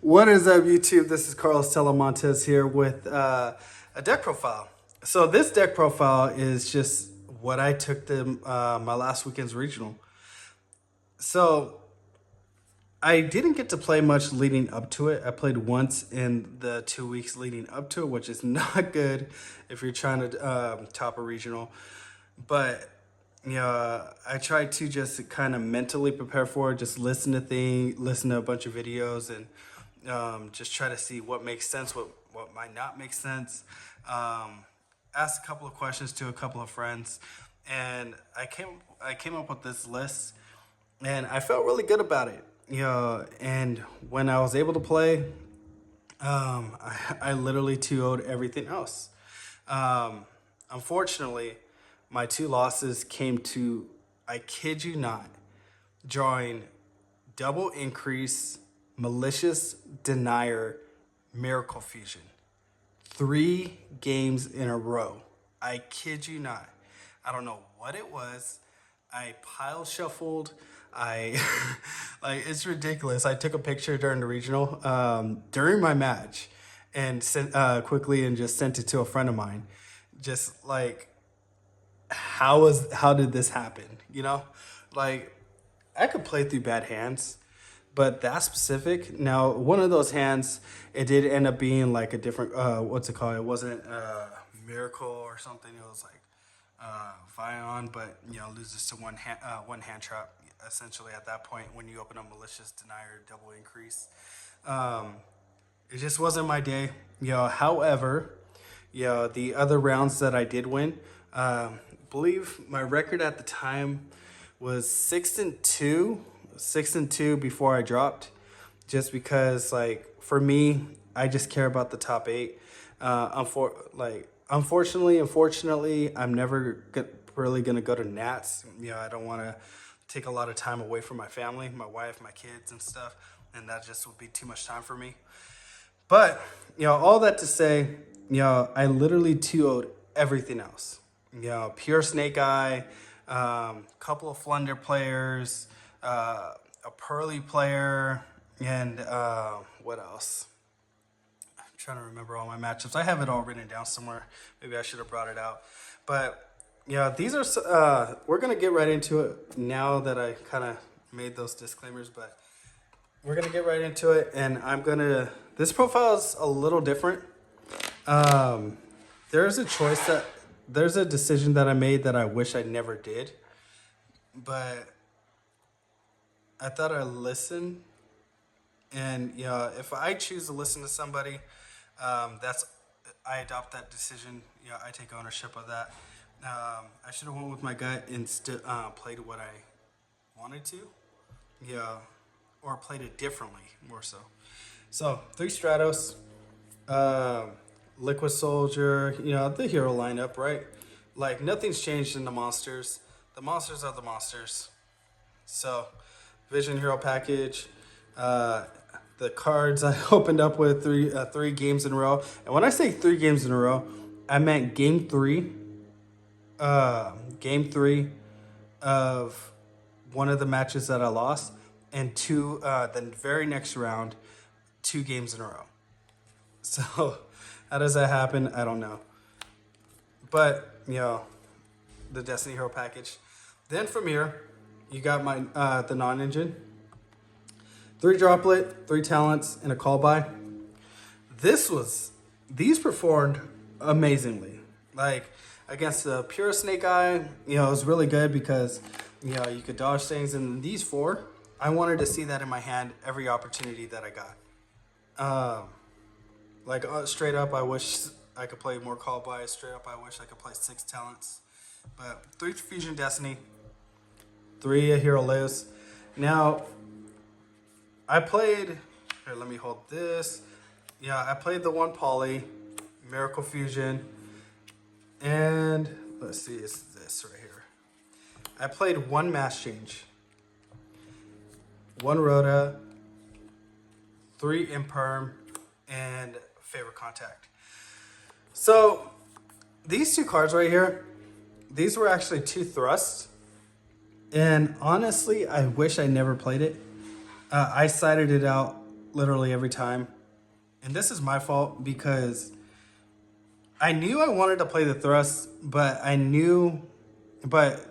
What is up, YouTube? This is Carlos Talamantes here with a deck profile. So this deck profile is just what I took my last weekend's regional. So I didn't get to play much leading up to it. I played once in the 2 weeks leading up to it, which is not good if you're trying to top a regional. But I tried to just kind of mentally prepare for it, just listen to a bunch of videos, and just try to see what makes sense, what might not make sense. Asked a couple of questions to a couple of friends, and I came up with this list, and I felt really good about it. And when I was able to play, I literally 2-0'd everything else. Unfortunately, my two losses came to, I kid you not, drawing double increase, malicious denier, miracle fusion. 3 games in a row. I kid you not. I don't know what it was. I pile shuffled. I like, it's ridiculous. I took a picture during the regional, during my match, and sent quickly and just sent it to a friend of mine. Just like, how did this happen? Like, I could play through bad hands, but that specific, now one of those hands, it did end up being like a different what's it called? It wasn't miracle or something. It was like Vion, but loses to one hand trap essentially at that point when you open a malicious denier double increase. It just wasn't my day. However, the other rounds that I did win, believe my record at the time was 6-2, 6-2 before I dropped, just because, like, for me, I just care about the top 8. Unfortunately, I'm never really gonna go to Nats. I don't want to take a lot of time away from my family, my wife, my kids, and stuff, and that just would be too much time for me. But all that to say, I literally 2-0'd everything else. Pure Snake Eye, couple of Flunder players, a Pearly player, and what else? I'm trying to remember all my matchups. I have it all written down somewhere. Maybe I should have brought it out. But these are we're gonna get right into it now that I kind of made those disclaimers. But we're gonna get right into it, and this profile is a little different. There's a decision that I made that I wish I never did, but I thought I'd listen. And if I choose to listen to somebody, I adopt that decision. I take ownership of that. I should have went with my gut and played what I wanted to, or played it differently, more so. So 3 Stratos, Liquid Soldier, the hero lineup, right? Like, nothing's changed in the monsters. The monsters are the monsters. So, Vision Hero package. The cards I opened up with 3 games in a row. And when I say 3 games in a row, I meant game 3. Game 3 of one of the matches that I lost, and the very next round, 2 games in a row. So, how does that happen? I don't know. But, the Destiny Hero package. Then from here, you got my the non-engine. 3 droplet, 3 talents, and a call by. These performed amazingly. Like, against the pure Snake Eye, it was really good because, you could dodge things. And these 4, I wanted to see that in my hand every opportunity that I got. Straight up, I wish I could play more call by. Straight up, I wish I could play 6 talents. But 3 Fusion Destiny, 3 Hero Lives. Now, I played, here, let me hold this. I played the 1 Poly, Miracle Fusion, and let's see, it's this right here. I played 1 Mass Change, 1 Rhoda, 3 Imperm, and Favorite Contact. So, these 2 cards right here, these were actually 2 thrusts. And honestly, I wish I never played it. I sided it out literally every time. And this is my fault because I knew I wanted to play the thrust, but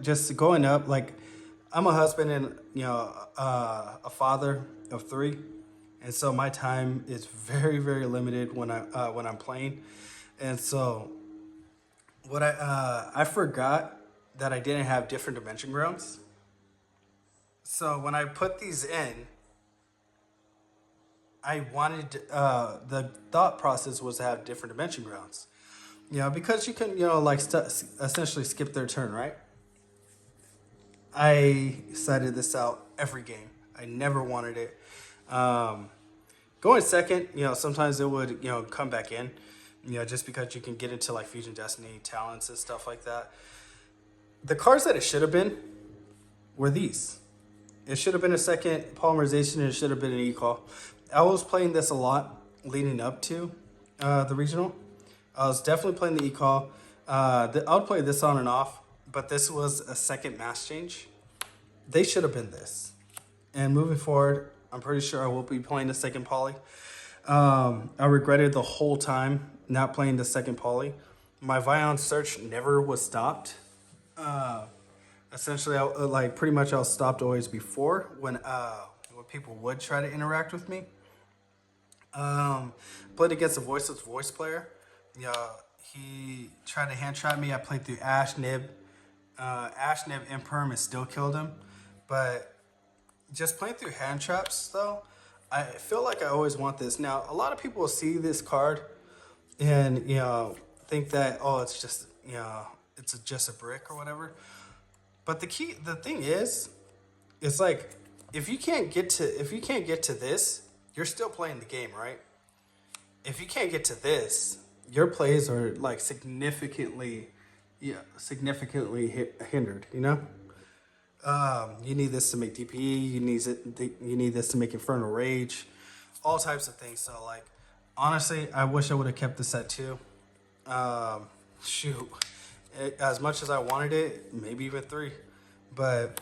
just going up, like, I'm a husband and, a father of three. And so my time is very, very limited when I'm playing. And so I forgot that I didn't have different dimension grounds. So when I put these in, I wanted the thought process was to have different dimension grounds. Because you can like essentially skip their turn, right? I cited this out every game. I never wanted it. Um, Going second, sometimes it would come back in, just because you can get into like Fusion Destiny talents and stuff like that. The cards that it should have been were these. It should have been a second polymerization and it should have been an e-call. I was playing this a lot leading up to the regional. I was definitely playing the e-call. I would play this on and off, but this was a second mass change. They should have been this. And moving forward, I'm pretty sure I will be playing the second poly. I regretted the whole time not playing the second poly. My Vion search never was stopped. Essentially, pretty much I was stopped always before when people would try to interact with me. Played against a voiceless voice player. Yeah, he tried to hand trap me. I played through Ash Nib. Ash Nib Imperm and still killed him. But just playing through hand traps though, I feel like I always want this. Now, a lot of people will see this card and think that it's just it's just a brick or whatever. But the thing is, it's like if you can't get to this, you're still playing the game, right? If you can't get to this, your plays are like significantly hindered. You need this to make DPE. You need this to make Infernal Rage, all types of things. So like, honestly, I wish I would have kept this at 2. Shoot, as much as I wanted it, maybe even 3. But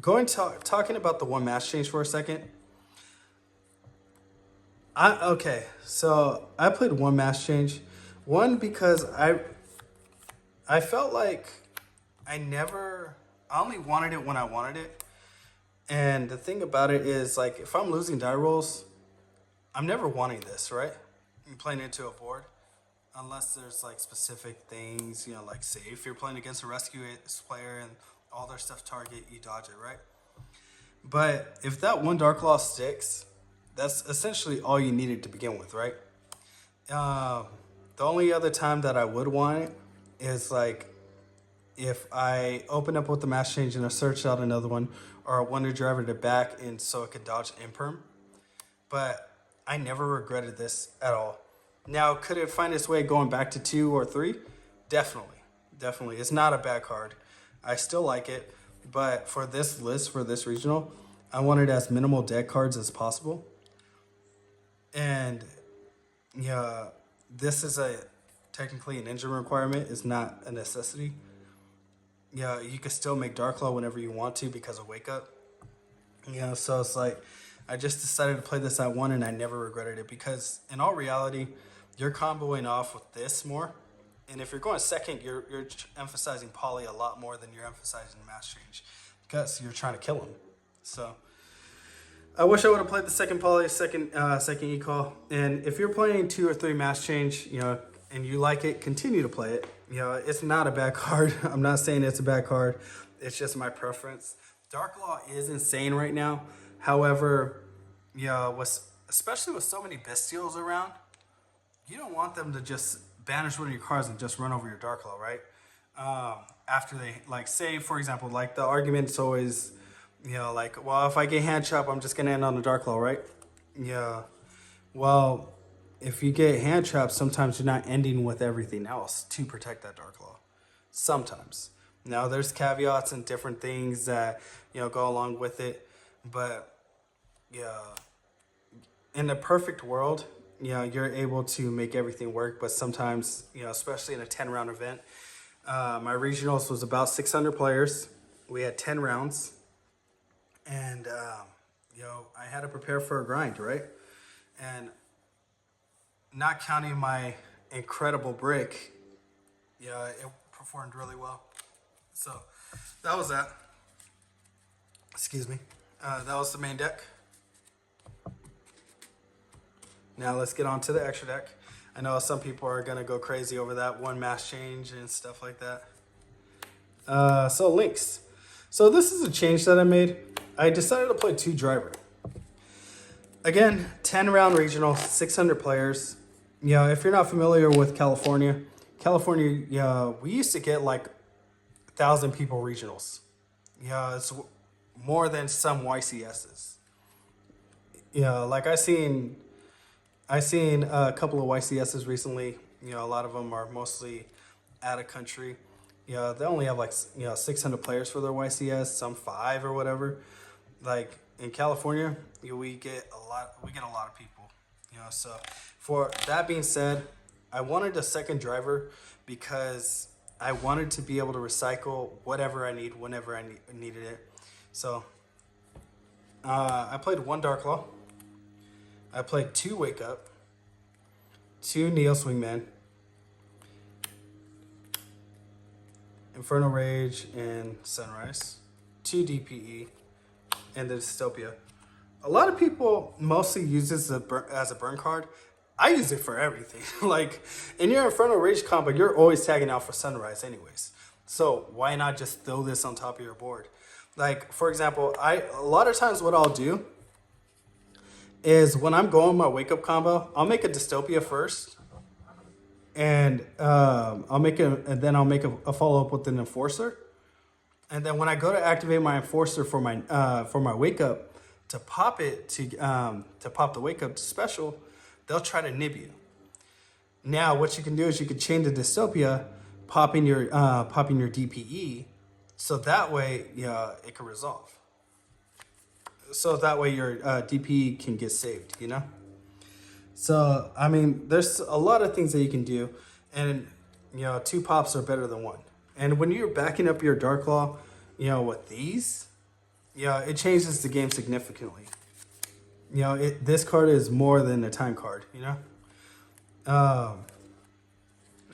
talking about the one match change for a second. So I played one match change, one because I felt like I only wanted it when I wanted it. And the thing about it is, like, if I'm losing die rolls, I'm never wanting this, right? I'm playing into a board. Unless there's, like, specific things, like, say, if you're playing against a rescue player and all their stuff target, you dodge it, right? But if that one Dark Claw sticks, that's essentially all you needed to begin with, right? The only other time that I would want it is, like, if I open up with the mass change and I search out another one, or I Wonder Driver to back and so it could dodge Imperm. But I never regretted this at all. Now, could it find its way going back to 2 or 3? Definitely. Definitely. It's not a bad card. I still like it. But for this list, for this regional, I wanted as minimal deck cards as possible. And this is technically an engine requirement. It's not a necessity. You can still make Dark Claw whenever you want to because of Wake Up. So it's like, I just decided to play this at 1 and I never regretted it because in all reality, you're comboing off with this more. And if you're going second, you're emphasizing poly a lot more than you're emphasizing mass change because you're trying to kill him. So I wish I would have played the second poly, second e-call. And if you're playing 2 or 3 mass change, and you like it, continue to play it. It's not a bad card. I'm not saying it's a bad card. It's just my preference. Dark Law is insane right now. However, especially with so many Bestials around, you don't want them to just banish one of your cards and just run over your Dark Law, right? After they, like, say, for example, like the argument's always, well, if I get hand chop, I'm just going to end on the Dark Law, right? Yeah. Well, if you get hand trapped, sometimes you're not ending with everything else to protect that Dark Law. Sometimes. Now, there's caveats and different things that, go along with it. But, in the perfect world, you're able to make everything work. But sometimes, especially in a 10-round event, my regionals was about 600 players. We had 10 rounds. And, I had to prepare for a grind, right? And not counting my incredible brick, yeah, it performed really well. So that was that. Excuse me. That was the main deck. Now let's get on to the extra deck. I know some people are gonna go crazy over that one mass change and stuff like that. So links. So this is a change that I made. I decided to play 2 driver. Again, 10 round regional, 600 players. You know, if you're not familiar with California, we used to get like 1,000 people regionals. Yeah, it's more than some YCSs. Yeah, like I seen a couple of YCSs recently. You know, a lot of them are mostly out of country. You know, they only have like 600 players for their YCS, some 5 or whatever. Like in California, we get a lot. We get a lot of people. You know, so for that being said, I wanted a second driver because I wanted to be able to recycle whatever I need whenever I needed it. So I played 1 Dark Law. I played 2 Wake Up, 2 Neo Swingman, Inferno Rage, and Sunrise, 2 DPE, and the Dystopia. A lot of people mostly use this as a burn card. I use it for everything. Like in your Inferno Rage combo, you're always tagging out for Sunrise anyways. So why not just throw this on top of your board? Like for example, a lot of times what I'll do is when I'm going my wake up combo, I'll make a Dystopia first, and then I'll make a follow up with an Enforcer, and then when I go to activate my Enforcer for my wake up to pop it to pop the wake up to special, they'll try to nib you. Now what you can do is you can chain the Dystopia, popping your DPE, so that way it can resolve. So that way your DP can get saved, you know? So, I mean, there's a lot of things that you can do. And, 2 pops are better than 1. And when you're backing up your Dark Law, with these, it changes the game significantly. This card is more than a time card, Let's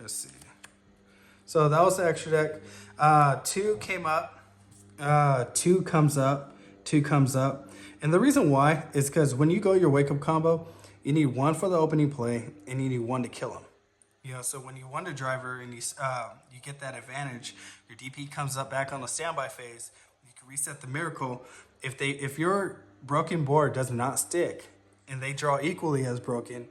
see. So that was the extra deck. 2 came up. 2 comes up. 2 comes up. And the reason why is because when you go your wake up combo, you need 1 for the opening play and you need 1 to kill him. So when you 1 to driver and you get that advantage, your DP comes up back on the standby phase. You can reset the miracle. If your broken board does not stick and they draw equally as broken,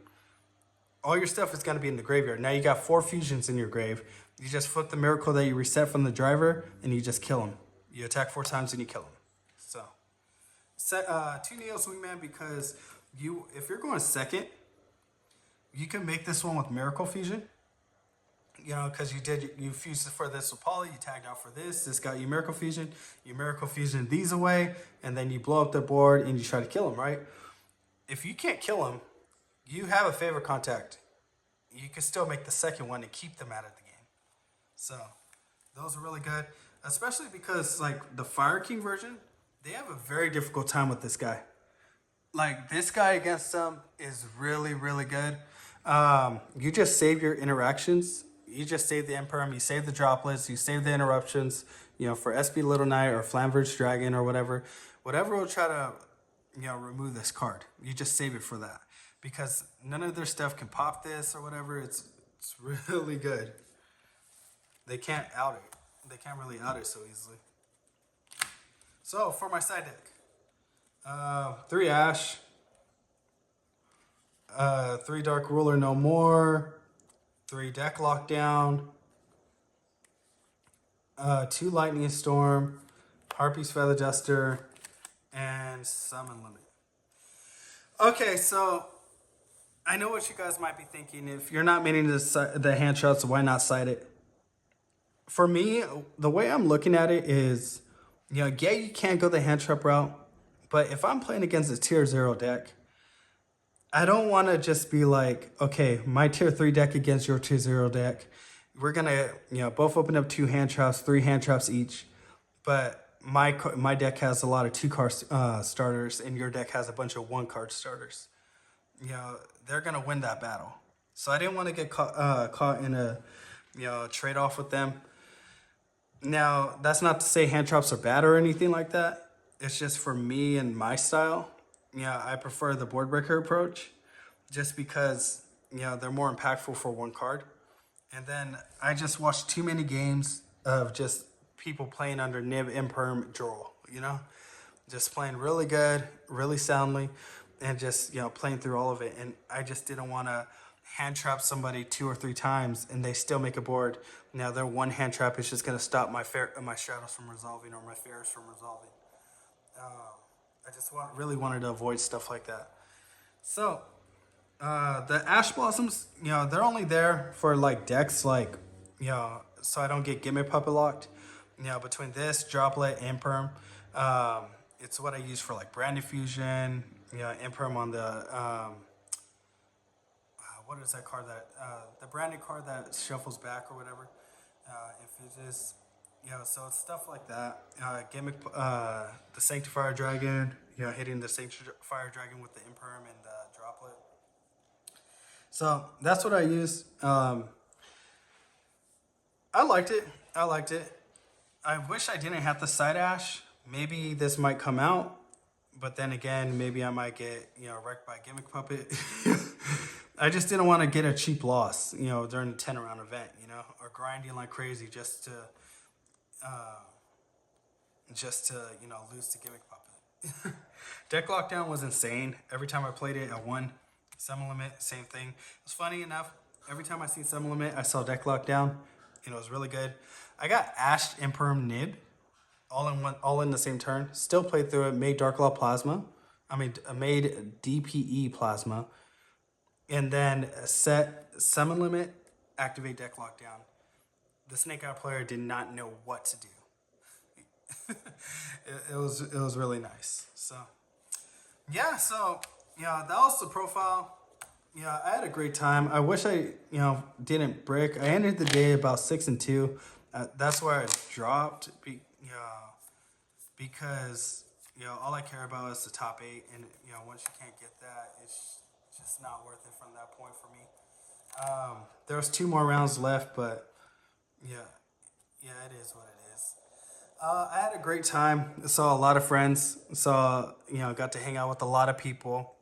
all your stuff is going to be in the graveyard. Now you got 4 fusions in your grave. You just flip the miracle that you reset from the driver and you just kill him. You attack 4 times and you kill him. So. Set 2 Neo Swingman because if you're going second, you can make this one with Miracle Fusion. Because you fused for this with Poly, you tagged out for this. This got you Miracle Fusion. You Miracle Fusion these away, and then you blow up the board and you try to kill him, right? If you can't kill him, you have a favor contact. You can still make the second one and keep them out of the game. So those are really good, especially because like the Fire King version, they have a very difficult time with this guy. Like, this guy against them is really, really good. You just save your interactions. You just save the Emperor, you save the droplets, you save the interruptions, for SB Little Knight or Flamverge Dragon or whatever. Whatever will try to, remove this card. You just save it for that. Because none of their stuff can pop this or whatever. It's really good. They can't out it. They can't really out it so easily. So, for my side deck, 3 Ash, 3 Dark Ruler No More, 3 Deck Lockdown, 2 Lightning Storm, Harpy's Feather Duster, and Summon Limit. Okay, so I know what you guys might be thinking. If you're not meaning the hand shots, why not side it? For me, the way I'm looking at it is, you can't go the hand trap route, but if I'm playing against a tier 0 deck, I don't want to just be like, okay, my tier 3 deck against your tier 0 deck. We're going to, both open up 2 hand traps, 3 hand traps each, but my deck has a lot of 2-card starters and your deck has a bunch of 1-card starters. you know, they're gonna win that battle. So I didn't want to get caught in a, trade off with them. Now, that's not to say hand traps are bad or anything like that. It's just for me and my style. Yeah, I prefer the board breaker approach just because, they're more impactful for one card. And then I just watched too many games of just people playing under nib, imperm, draw, just playing really good, really soundly, and just, playing through all of it. And I just didn't want to hand trap somebody 2 or 3 times and they still make a board. Now their one hand trap is just going to stop my shadows from resolving or my fairs from resolving. I just really wanted to avoid stuff like that. So the ash blossoms, they're only there for like decks, like, so I don't get gimmick puppet locked. Between this droplet and perm, it's what I use for like brand diffusion. Imperm on the what is that card that the branded card that shuffles back or whatever. Infuses, so it's stuff like that. Gimmick, the Sanctifier Dragon, hitting the Sanctifier Dragon with the imperm and the droplet. So that's what I use. I liked it. I liked it. I wish I didn't have the side ash. Maybe this might come out, but then again, maybe I might get wrecked by Gimmick Puppet. I just didn't want to get a cheap loss, during the 10 round event, or grinding like crazy lose to Gimmick Puppet. Deck lockdown was insane. Every time I played it, I won. Summon limit, same thing. It was funny enough. Every time I seen summon limit, I saw deck lockdown. It was really good. I got Ash Imperm Nib, all in the same turn. Still played through it. Made Dark Law Plasma. Made DPE Plasma, and then set summon limit, activate deck lockdown. The Snake Eye player did not know what to do. it was really nice. So yeah, that was the profile. Yeah, I had a great time. I wish I didn't brick. I ended the day about 6-2. That's where I dropped. Because all I care about is the top 8, and once you can't get that, it's just not worth it from that point for me. There was 2 more rounds left, but yeah, it is what it is. I had a great time. Saw a lot of friends. Got to hang out with a lot of people.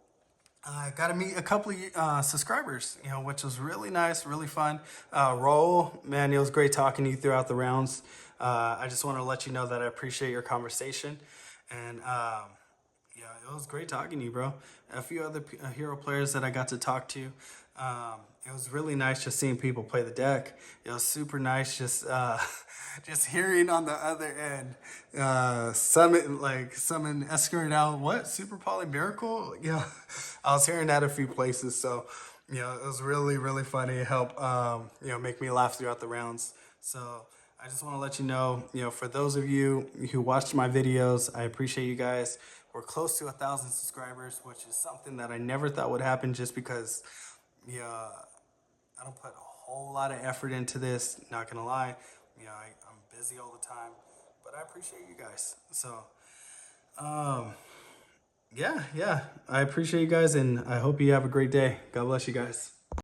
I got to meet a couple of subscribers, which was really nice, really fun. Roll, man, it was great talking to you throughout the rounds. I just want to let you know that I appreciate your conversation. And it was great talking to you, bro. A few other hero players that I got to talk to. It was really nice just seeing people play the deck. It was super nice just hearing on the other end summon escort out what Super Poly Miracle. I was hearing that a few places, so it was really really funny. It helped make me laugh throughout the rounds. So I just want to let you know, for those of you who watched my videos, I appreciate you guys. We're close to 1,000 subscribers, which is something that I never thought would happen, just because I don't put a whole lot of effort into this, not gonna lie. I'm busy all the time, but I appreciate you guys. So yeah, I appreciate you guys, and I hope you have a great day. God bless you guys.